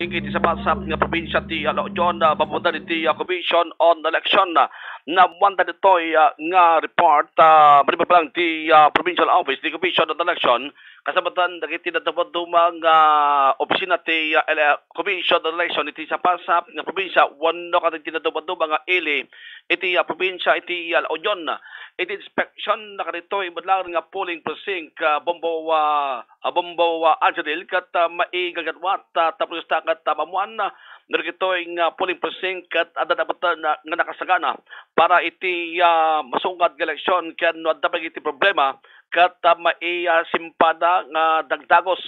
iti sa pasap nga probinsya ti Alaujon pamunta iti Commission on Election na wanda ditoy nga report maliban pa lang ti provincial office ti Commission on Election kasabatan dagiti nadumang nga opisina ti Commission on Election iti sa pasap nga probinsya wano kadagiti nadumang nga ili iti probinsya iti Alaujon iti inspection na kadito ibadlang nga polling precinct Bombo Angelil kat maigagadwat tapos takat mamuan narigitoy nga polling precinct kat adadabatan nga nakasagana para iti masungad nga eleksyon ken adabag iti problema kat maisimpada nga dagdagos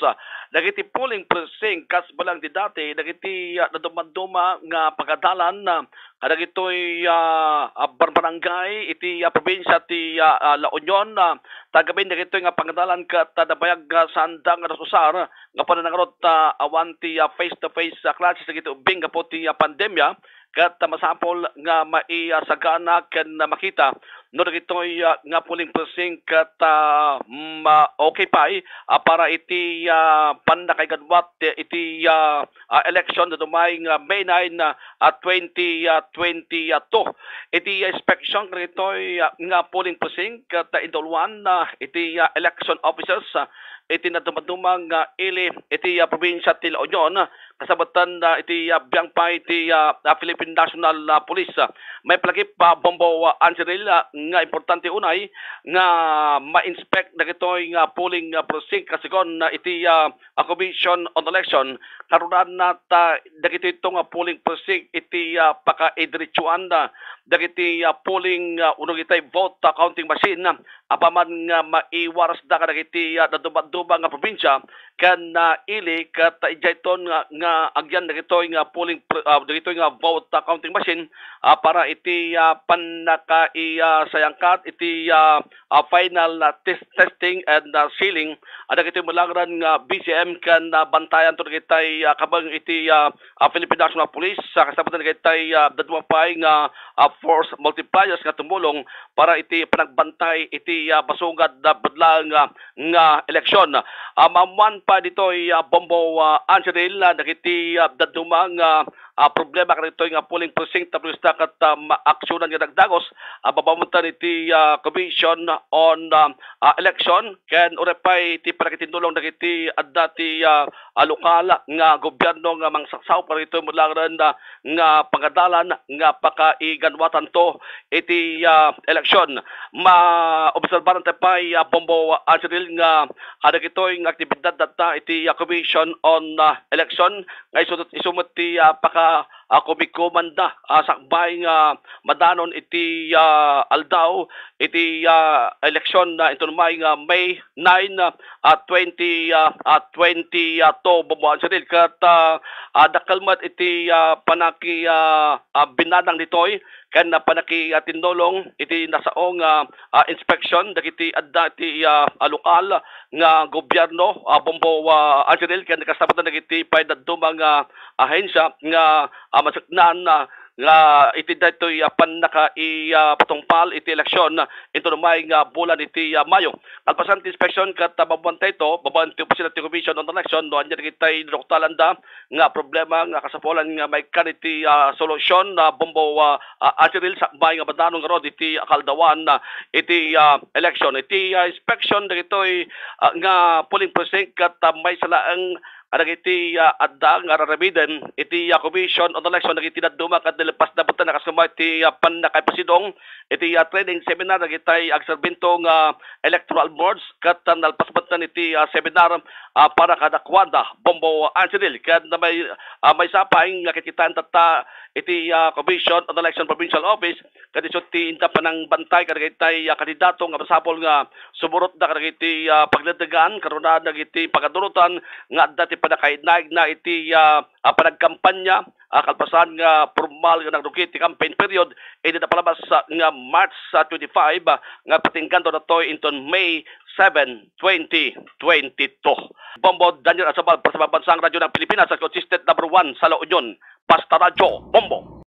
dagiti polling precinct kas balang di dati dagiti nadumanduma nga pagadalan dagitoy barangay iti probinsya ti La Union tagabin dagitoy nga pagadalan kat dabayag sandang nasusar nga pananangarot awan ti face to face classes dagiti ubing po ti pandemya kat masapol nga maisagana ken makita no dagitoy nga polling precinct kat okay pa para iti pandakaygadwat iti election na dumay nga May 9 2022 iti inspection dagitoy nga polling precinct kat indulwan iti election officers iti nadumang ili iti probinsya ti La Union kasabatan iti biyang pa iti Philippine National Police may palagip Bombo Angelil nga importante unay nga ma-inspect dagitoy nga polling precinct kasigon iti Commission on Election karunan nat dagito itong polling precinct iti paka-idiretsuan dagiti polling unong itay vote counting machine apaman nga maiwaras da kadagiti nadumang nga probinsya kan ili kat ijayton nga agyan dagitoy nga polling dagitoy nga vote counting machine para iti panaka sayangkat iti final testing and sealing dagitoy mulangran nga BCM kan bantayan to dagitay kabang iti Philippine National Police kasabatan dagitay dadumapay nga force multipliers nga tumulong para iti panagbantay iti basungad na badlang nga eleksyon. Mamuan pa ditoy Bombo Angelil dagiti dadumang problema kadito nga polling precinct tapos kat maaksyonan nga dagdagos babamuntan iti Commission on Election ken urepay ti panakitinulong dagiti adda ti lokal nga gobyerno nga mangsaksaw para ito mulangran nga pangadalan nga pakaiganwatan to iti eleksyon maobserbaran tapay Bombo Angelil nga dagitoy nga aktibidad data iti Commission on Election nga isumot ti kumikomanda sakbay nga madanon iti aldaw iti eleksyon na ito naman nga May 9 2022 Bombo Angelil kat dakalmat iti panaki binadang ditoy kan panaki tindolong iti nasaong inspection dagiti adda iti lokal nga gobyerno Bombo Angelil kan kasabatan dagiti paydadumang ahensya nga masaknan nga iti daytoy panaka patungpal iti eleksyon ito namay nga bulan iti Mayo. Alpasan ti inspection kat babantay to babantay po sila ti Commission on Election no anya kitay doktalanda nga problema nga kasapulan nga may kaniti solusyon na Bombo Angelil sakbay nga badanong rod iti akaldawan iti election iti inspection dagitoy nga polling precinct kat may salaang dagiti adda nga raramiden iti Commission on Election dagiti naduma kat nilipas na butan nakasuma iti panakapasidong iti training seminar dagiti agserbento nga electoral boards kat nalpasbatan iti seminar para kadakwanda Bombo Angelil kat may sapay nga kikitaan tata iti Commission on Election Provincial Office kat isuti inta panang bantay kadagiti kandidato nga masapol nga sumurot na kadagiti pagladagan karuna dagiti pagadurutan nga adda ti panakainag na iti panagkampanya kalpasan nga formal nga nagdukit ti campaign period iti napalabas nga March 25 nga patinggan na to inton May 7, 2022. Bombo Daniel Asabal para sa Bansang Radyo ng Pilipinas sa consistent number 1 sa La Union, Basta Radyo, Bombo.